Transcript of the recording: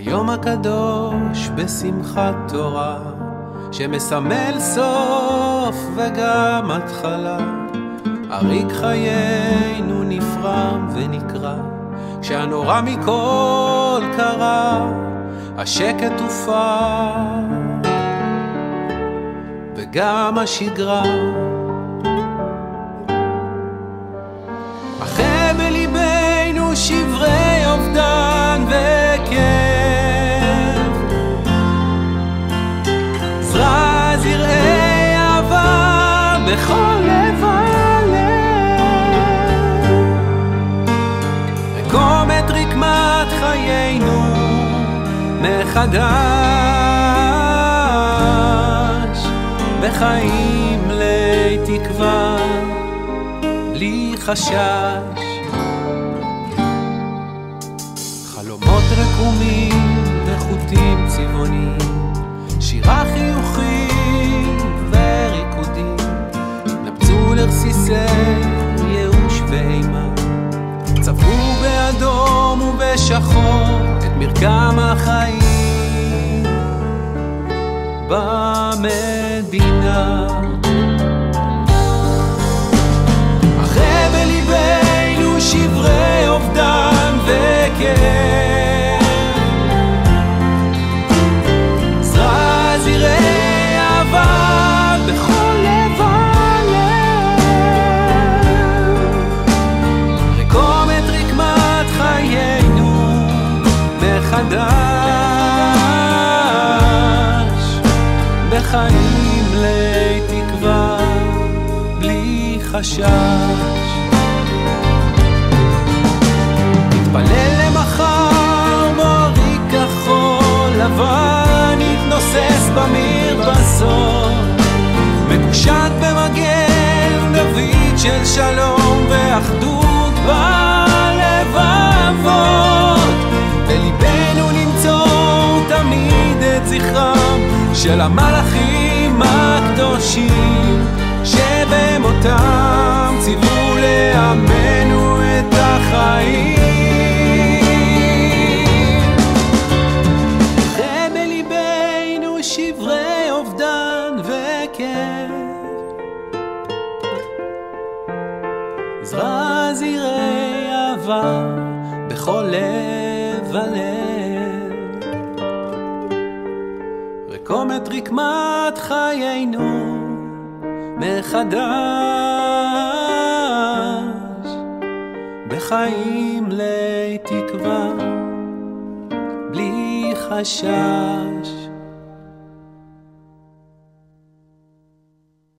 היום הקדוש בשמחת תורה, שמסמל סוף וגם התחלה. אריק חיינו נפרם ונקרא, כשהנורא מכל קרה, השקט הופר וגם השגרה. אחרי בליבנו שברי אובדן וכאב, עזרה זרעי אהבה בכל לב הלב, וקום את רקמת חיינו מחדש, בחיים לי תקווה בלי חשש. חלומות רקומים וחוטים צבעוניים, שירה חיוכים וריקודים, נפצו לרסיסי ייאוש ואימה, צבעו באדום ובשחור את מרקם החיים במדינה. אחרי בליבנו שברי אובדן וכאב, עזרה זרעי אהבה בכל לב הלב, רקום את רקמת חיינו מחדש, בחיים לי תקווה בלי חשש. נתפלל למחר מורי כחול לבן, נתנוסס במרפסות, מקושט במגן דוד של שלום ואחדות בלבבות. בליבנו ננצור תמיד את זכרם של המלאכים הקדושים, שבמותם ציוו לעמנו את החיים. אחרי בליבנו שברי אובדן וכאב, עזרה זרעי אהבה בכל לב ולב, רקום את רקמת חיינו מחדש, בחיים לי תקווה בלי חשש.